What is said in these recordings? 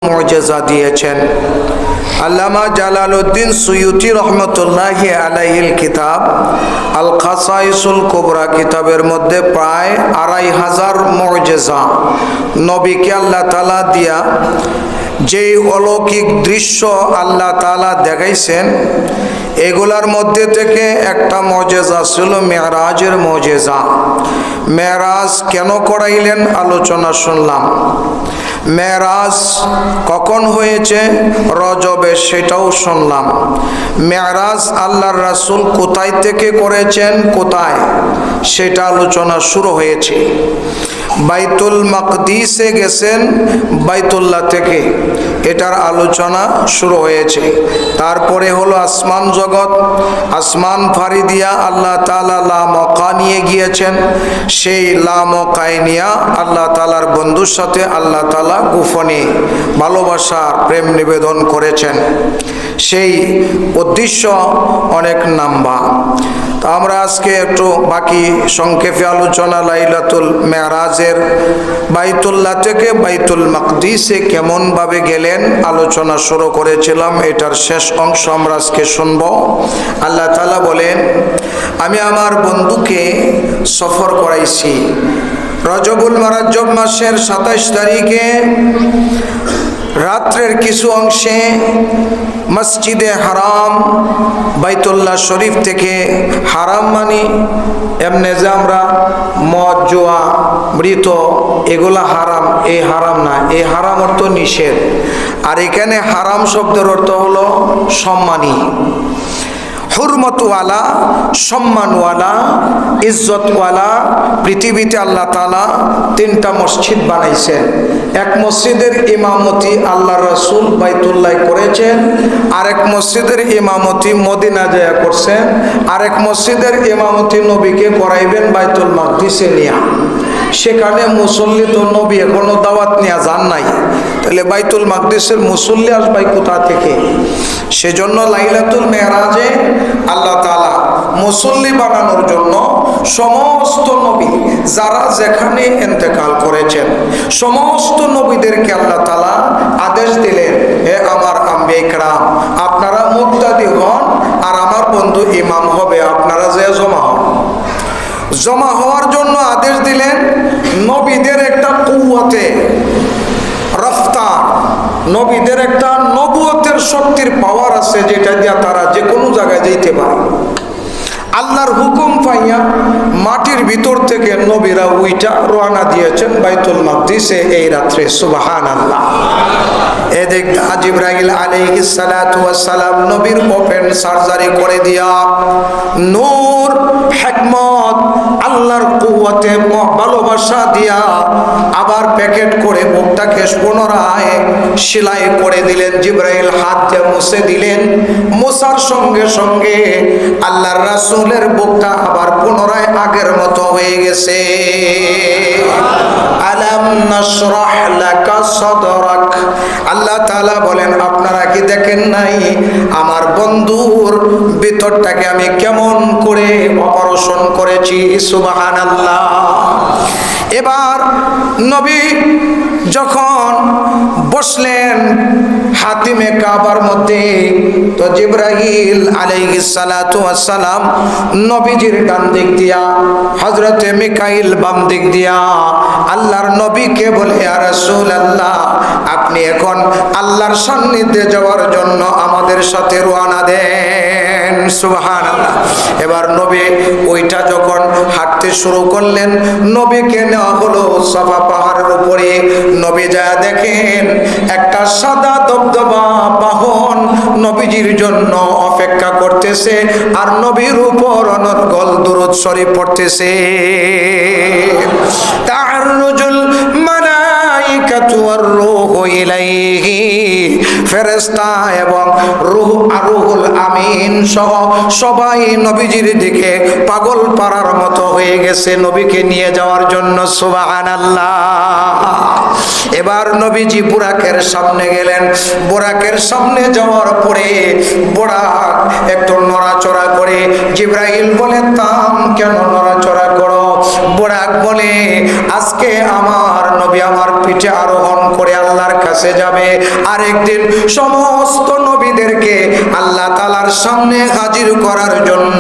মুজিজা দিয়েছেন। আল্লামা Jalaluddin Suyuti রহমতুল্লাহি আলাইহিল কিতাব আল খাসাইসুল কুবরা কিতাবের মধ্যে প্রায় ২৫০০ মুজিজা নবীকে আল্লাহ তাআলা দিয়া যেই অলৌকিক দৃশ্য আল্লাহ তাআলা দেখাইছেন, এগুলার মধ্যে থেকে একটা মুজিজা ছিল মেরাজের মুজিজা। মেরাজ কেন করাইলেন আলোচনা শুনলাম। মেরাজ কখন হয়েছে? রজবে, সেটাও শুনলাম। মেরাজ আল্লাহর রাসূল কোথায় থেকে করেছেন, কোথায়, সেটা আলোচনা শুরু হয়েছে। বাইতুল মাকদিসে গেছেন, বাইতুল্লাহ থেকে, এটার আলোচনা শুরু হয়েছে। তারপরে হলো আসমান জগৎ, আসমান ফাড়ি দিয়া আল্লাহ তাআলা লা মকা নিয়ে গিয়েছেন। সেই লা মকায় নিয়া আল্লাহ তাআলার বন্ধুর সাথে আল্লাহ তাআলা গোপনে ভালোবাসার প্রেম নিবেদন করেছেন। সেই উদ্দেশ্য অনেক লম্বা। তো আমরা আজকে একটু বাকি সংক্ষেপে আলোচনা লাইলাতুল মেরাজের বাইতুল্লাহ থেকে বাইতুল মাকদিসে কেমনভাবে গেলেন আলোচনা শুরু করেছিলাম। এটার শেষ অংশ আমরা আজকে শুনব। আল্লাহ তাআলা বলেন, আমি আমার বন্ধুকে সফর করাইছি রজবুল মুরাজ্জব মাসের ২৭ তারিখে রাত্রের কিছু অংশে মসজিদে হারাম বাইতুল্লাহ শরীফ থেকে, হারাম মানে এমনি যে আমরা মদ জুয়া মৃত এগুলা হারাম, এই হারাম না, এই হারাম অর্থ নিষেধ। আর এখানে হারাম শব্দের অর্থ হলো সম্মানী, হুরমতওয়ালা, সম্মানওয়ালা, ইজ্জতওয়ালা। পৃথিবীতে আল্লাহ তাআলা ৩টা মসজিদ বানাইছেন। এক মসজিদের ইমামতি আল্লাহ রাসূল বাইতুল্লাহ করেছেন, আরেক মসজিদের ইমামতি মদিনা যায় করছেন, আরেক মসজিদের ইমামতি নবীকে করাইবেন বাইতুল মাকদিসে নিয়া। সেখানে মুসল্লি তো নবী এখনো দাওয়াত নিয়ে যান নাই, তাহলে বাইতুল মাকদিসের মুসল্লি আসবে কোথা থেকে? সেজন্য লাইলাতুল মেরাজে আল্লাহ তাআলা মুসল্লি বানানোর জন্য সমস্ত নবী যারা যেখানে ইন্তেকাল করেছেন সমস্ত নবীদেরকে আল্লাহ তাআলা আদেশ দিলেন, হে আমার আম্বিয়া কিরাম, আপনারা মুক্তাদি হন আর আমার বন্ধু ইমাম হবে, আপনারা যে জমা হন। জমা হওয়ার জন্য আদেশ দিলেন। নবীদের একটা কুওয়াতে রফতার, নবীদের একটা নবুয়তের শক্তির পাওয়ার আছে, যেটা দিয়া তারা যে কোনো জায়গায় যেতে পারে। আল্লাহর হুকুম পাইয়া মাটির ভিতর থেকে নবীরা উইটা রওনা দিয়েছেন বাইতুল মাকদিসে এই রাত্রে। সুবহানাল্লাহ। এদিক জিবরাইল আলাইহিস সালাতু ওয়াস সালাম নবীর ওপেন সার্জারি করে দিয়া নূর, হিকমত, আল্লাহর কুওয়াতে ভালোবাসা দিয়া আবার প্যাকেট করে মুখটাকে পুনরায় সেলাই করে দিলেন। জিবরাইল হাত দিয়ে মুছে দিলেন। মুছার সঙ্গে সঙ্গে আল্লাহর রাসূলের বুকটা আবার পুনরায় আগের মতো হয়ে গেছে। আলাম নাশরাহ লাকা সাদরাক। আল্লাহ তাআলা বলেন, আপনারা কি দেখেন নাই আমার বন্ধুর ভিতরটাকে আমি কেমন করে অপারেশন করেছি? সুবহানাল্লাহ। এবার নবী যখন বসলেন হাতিমে কাবার মধ্যে, তো জিবরাইল আলাইহিস সালাতু ওয়াস সালাম নবীজির ডান দিক দিয়া, হযরতে মিকাইল বাম দিক দিয়া আল্লাহর নবীকে বলে, ইয়া রাসূলুল্লাহ, আপনি এখন আল্লাহর সান্নিধ্যে যাওয়ার জন্য আমাদের সাথে রওনা দেন। সুবহানাল্লাহ। এবার নবী ওইটা যখন হাঁটতে শুরু করলেন, নবীকে নেওয়া হলো সাফা পাহাড়ের উপরে। নবী যা দেখেন একটা সাদা দবদবা বাহন নবীজির জন্য অপেক্ষা করতেছে, আর নবীর উপর অনর্গল দুরূদ শরীফ পড়তেছে। তা'আরুজুল মালাইকাতু ওয়ার রূহু ইলাইহি, ফেরেশতা এবং রূহ আর রূহুল আমিন সহ সবাই নবীজির দিকে পাগল পাড়ার মতো হয়ে গেছে নবীকে নিয়ে যাওয়ার জন্য। সুবহানাল্লাহ। এবার নবীজি বুরাকের সামনে গেলেন। বুরাকের সামনে যাওয়ার পরে বুরাক একটু নড়াচড়া করে। জিবরাইল বলে, তাম কেন নড়াচড়া করো? বুরাক বলে আজকে আমার নবী আমার পিঠে আরোহণ করে আল্লাহর কাছে যাবে। আরেকদিন সমস্ত নবীদেরকে আল্লাহ তাআলার সামনে হাজির করার জন্য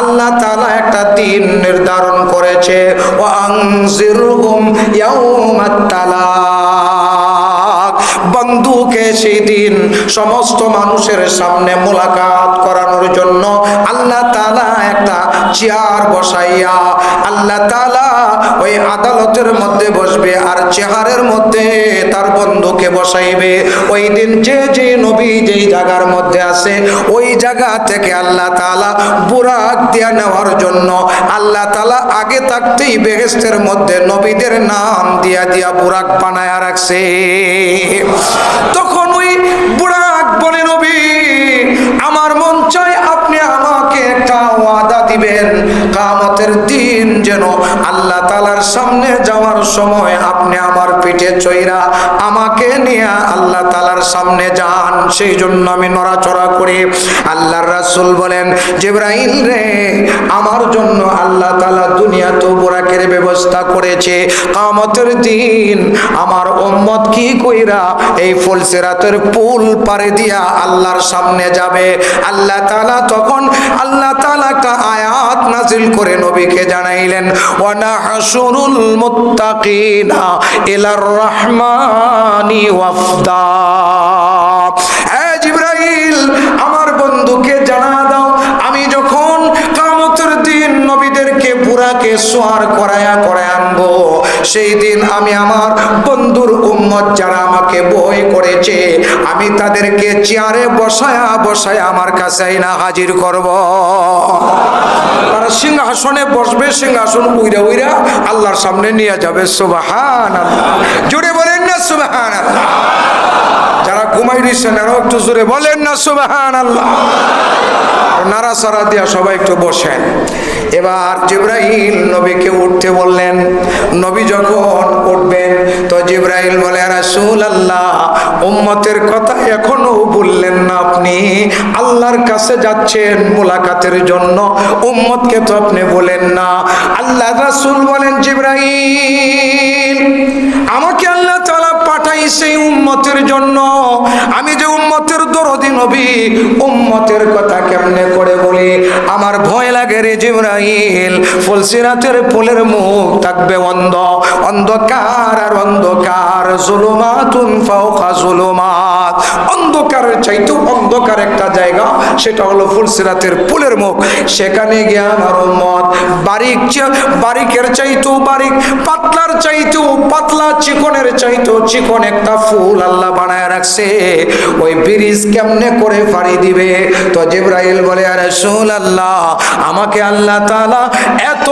আল্লাহ তাআলা একটা দিন নির্ধারণ করেছে। ওয়া আনজিরহুম ইয়াউমাত তালাক, বন্ধুকে সেই দিন সমস্ত মানুষের সামনে মোলাকাত করানোর জন্য আল্লাহ তাআলা একটা চেয়ার বসাইয়া আল্লাহ তাআলা ওই আদালতের মধ্যে বসবে আর চেয়ারের মধ্যে তার বন্ধুকে বসাইবে। ওই দিন যে যে নবী যেই জায়গার মধ্যে আছে ওই জায়গা থেকে আল্লাহ তাআলা বুরাক দিয়া নেওয়ার জন্য আল্লাহ তাআলা আগে থাকতেই বেহেশতের মধ্যে নবীদের নাম দিয়া দিয়া বুরাক বানায়া রাখছে। তখন ওই বুরাক বলে নবী আমার মন চায় আপনি আমাকে একটা ওয়াদা দিবেন, কিয়ামতের দিন যেন আল্লাহ তাআলার সামনে যাওয়ার সময় আপনি আমার পিঠে চইরা আমাকে নিয়ে আল্লাহ তাআলার সামনে যান, সেই জন্য আমি নড়াচড়া করি। আল্লাহর রাসূল বলেন জিবরাইল রে, আমার জন্য আল্লাহ তাআলা দুনিয়াতে বুরাকের ব্যবস্থা করেছে, কিয়ামতের দিন আমার উম্মত কি কইরা এই ফুলসিরাতের পুল পারে দিয়া আল্লাহর সামনে যাবে। আল্লাহ তাআলা তখন আল্লাহ তাআলা একটা আয়াত নাজিল করে নবীকে জানাইলেন ওয়া নাহশুরুল মুত্তাকিনা ইলার রহমানি ওয়াফদা। হে জিবরাইল আমার বন্ধুকে জানা দাও আমি যখন কিয়ামতের দিন নবীদেরকে বুরাকে সোয়ার করায়া আনবো, সেই দিন আমি আমার বন্ধুর উম্মত যারা আমাকে বই করেছে আমি তাদেরকে চেয়ারে বসায়া আমার কাছে আইনা হাজির করব। তারা সিংহাসনে বসবে, সিংহাসন উইরা উইরা আল্লাহর সামনে নিয়ে যাবে। সুবহানাল্লাহ, জোরে বলেন না সুবহানাল্লাহ। যারা ঘুমাই দিচ্ছেন আরো একটু জোরে বলেন না সুবহানাল্লাহ। নাড়াচাড়া দিয়া সবাই একটু বসেন। এবার জিবরাইল নবীকে উঠতে বললেন। নবী যখন উঠবেন তো জিবরাইল বলে রাসূলুল্লাহ উম্মতের কথা এখনো বললেন না, আপনি আল্লাহর কাছে যাচ্ছেন মুলাকাতের জন্য, উম্মতকে তো আপনি বলেন না। আল্লাহ রাসূল বলেন জিবরাইল আমাকে আল্লাহ তাআলা পাঠাইছে উম্মতের জন্য, আমি যে উম্মতের দরদি নবী উম্মতের কথা কেমনে করে বলি, আমার ভয় লাগে রে জিবরাইল। ফুলসিরাতের ফুলের মুখ থাকবে অন্ধকার আর অন্ধকার, জুলুমাতুন ফাওকা জুলুমাত, অন্ধকারের চাইতেও অন্ধকার একটা জায়গা, সেটা হলো ফুলসিরাতের ফুলের মুখ। সেখানে গিয়ে আমার উম্মত বারিকের চাইতেও বারিক, পাতলার চাইতেও পাতলা, চিকনের চাইতেও চিকন একটা ফুল আল্লাহ বানায় রাখছে। ওই ব্রিজ কেমনে করে পাড়ি দিবে? তো জিবরাইল বলে ইয়া রাসূলুল্লাহ আমাকে আল্লাহ তাআলা এত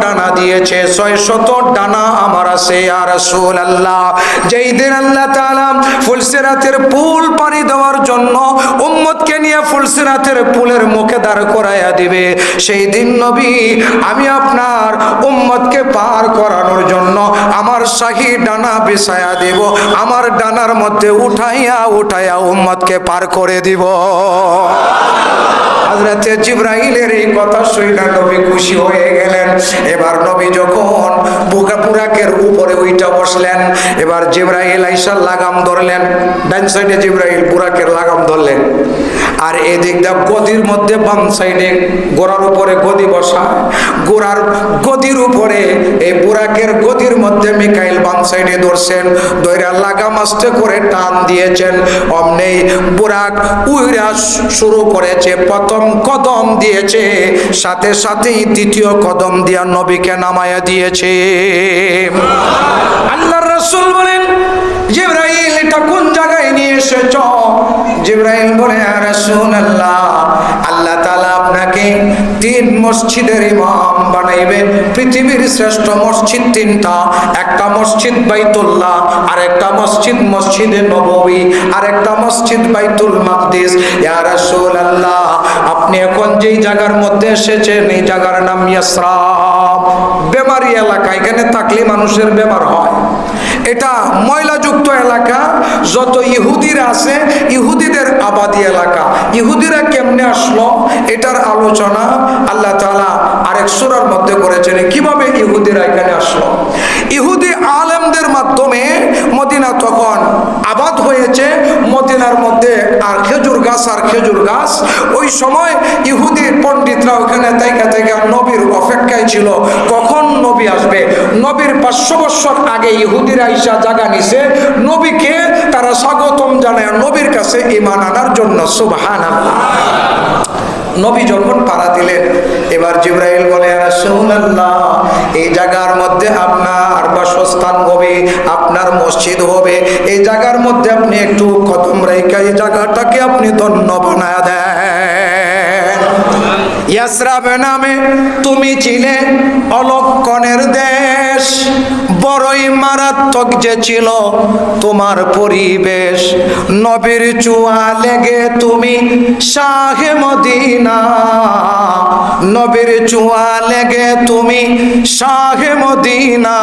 ডানা দিয়েছে, 600 ডানা আমার আছে ইয়া রাসূলুল্লাহ। যেই দিন আল্লাহ তাআলা ফুলসিরাতের পুল পাড়ি দেওয়ার জন্য উম্মতকে নিয়ে ফুলসিরাতের পুলের মুখে দাঁড় করাইয়া দিবে, সেই দিন নবী আমি আপনার উম্মতকে পার করানোর জন্য আমার শাহী ডানা বিছায়া দেব, আমার ডানার মধ্যে উঠাইয়া উম্মতকে পার করে দিব। হযরতে জিবরাইলের এই কথা শুনে নবী খুশি হয়ে গেলেন। এবার নবী যখন বুরাকের উপরে উইঠা বসলেন, এবার জিবরাইল আইসা লাগাম ধরলেন, ডান সাইডে জিবরাইল বুরাকের লাগাম ধরলেন, আর এদিক দিয়ে গদির মধ্যে বাম সাইডে গোড়ার উপরে গদি বসা, গোড়ার গদির উপরে এই বুরাকের গদির মধ্যে মিকাইল বাম সাইডে ধরছেন, দইরা লাগাম আস্তে করে টান দিয়েছেন। অমনি বুরাক উইরা শুরু করেছে, প্রথম কদম দিয়েছে, সাথে সাথেই দ্বিতীয় কদম দিয়া নবীকে নামায়া দিয়েছে। আল্লাহর রাসূল বলেন জিবরাইল এটা কোন জায়গায় নিয়ে এসেছো? জিবরাইল বলে ইয়া রাসূলুল্লাহ আল্লাহ তাআলা আপনাকে 3 মসজিদের ইমাম বানাইবে। পৃথিবীর শ্রেষ্ঠ মসজিদ 3টা, একটা মসজিদ বাইতুল্লাহ, আর একটা মসজিদে নববী, আর একটা মসজিদ বাইতুল মাকদিস। ইয়া রাসূলুল্লাহ আপনি এখন যেই জায়গার মধ্যে এসেছেন এই জায়গার নাম ইয়াসরাব, বেমারি এলাকা, এখানে থাকলে মানুষের বেমার হয়। এটা ময়লাযুক্ত এলাকা, যত ইহুদিরা আছে ইহুদিদের আবাদী এলাকা। ইহুদিরা কেমনে আসলো এটার আলোচনা আল্লাহ তাআলা আরেক অনেক সূরার মধ্যে করেছেন। কিভাবে ইহুদিরা এখানে আসলো? ইহুদি আলেমদের মাধ্যমে মদিনা তখন আবাদ হয়েছে। মদিনার মধ্যে আর খেজুর গাছ আর খেজুর গাছ। ওই সময় ইহুদি পণ্ডিতরা ওখানে থেকে থেকে নবীর অপেক্ষায় ছিল, কখন নবী আসবে। নবীর 500 বছর আগে ইহুদিরা ঈসা জায়গা নিছে, নবীকে তারা স্বাগতম জানায় নবীর কাছে ঈমান আনার জন্য। সুবহানাল্লাহ। নবী যখন পাড়া দিলেন, এবার জিবরাইল বলে, ইয়া রাসূলুল্লাহ, এই জায়গার মধ্যে আপনার বাসস্থান হবে, আপনার মসজিদ হবে। এই জায়গার মধ্যে আপনি একটু কদম রাইখা এই জায়গাটাকে আপনি ধন্য বানায়া দেন। ইয়াসরাব নামে তুমি ছিলে অলক্ষণের দেশ, বড়ই মারাত্মক যে ছিল তোমার পরিবেশ। নবীর চুয়া লেগে তুমি শাহে মদিনা, নবীর চুয়া লেগে তুমি শাহে মদিনা।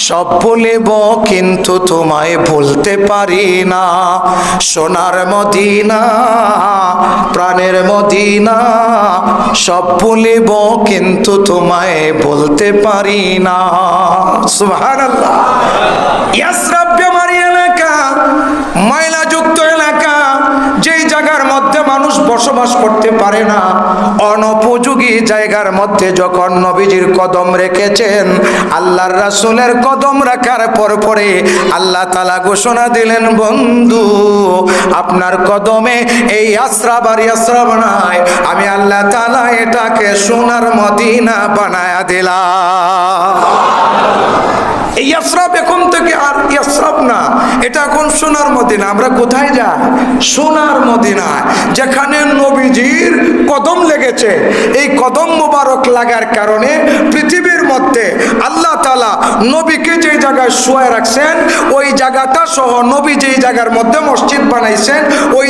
সব ভুলিব কিন্তু তোমায় ভুলতে পারি না। সোনার মদিনা, প্রাণের মদিনা, সব ভুলিব কিন্তু তোমায় বলতে পারি না। সুবহানাল্লাহ। ইয়াসরাব বেমারি এলাকা, ময়লাযুক্ত এলাকা, যেই জায়গার মধ্যে মানুষ বসবাস করতে পারে না, অনুপযোগী জায়গার মধ্যে যখন নবীজির কদম রেখেছেন, আল্লাহর রাসূলের কদম রাখার পরে আল্লাহ তাআলা ঘোষণা দিলেন, বন্ধু আপনার কদমে এই ইয়াসরাব আর ইয়াসরাব নাই, আমি আল্লাহ তাআলা এটাকে সোনার মদিনা বানায়া দিলাম। এই ইয়াসরাব এখন থেকে আর ইয়াসরাব না, এটা এখন সোনার মদিনা। আমরা কোথায় যাই? সোনার মদিনা, যেখানে নবীজির কদম লেগেছে। এই কদম মোবারক লাগার কারণে পৃথিবীর মধ্যে আল্লাহ তাআলা নবীকে যে জায়গায় শুয়ে রাখছেন, ওই জায়গাটা সহ নবী যেই জায়গার মধ্যে মসজিদ বানাইছেন, ওই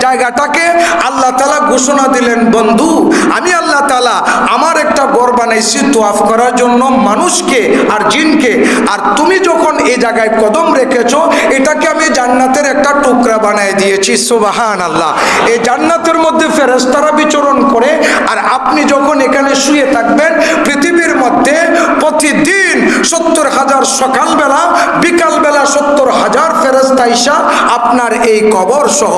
জায়গাটাকে আল্লাহ তাআলা ঘোষণা দিলেন, বন্ধু আমি আল্লাহ তাআলা আমার একটা ঘর বানাইছি তোয়াফ করার জন্য মানুষকে আর জিনকে। আর তুমি যখন এই জায়গায় কদম রেখেছো, এটাকে আমি জান্নাতের একটা টুকরা বানিয়ে দিয়েছি। সুবহানাল্লাহ। এই জান্নাতের মধ্যে ফেরেশতারা বিচরণ করে, আর আপনি যখন এখানে শুয়ে থাকবেন, পৃথিবীর মধ্যে প্রতিদিন 70,000 সকালবেলা বিকালবেলা 70,000 ফেরেশতা আইসা আপনার এই কবর সহ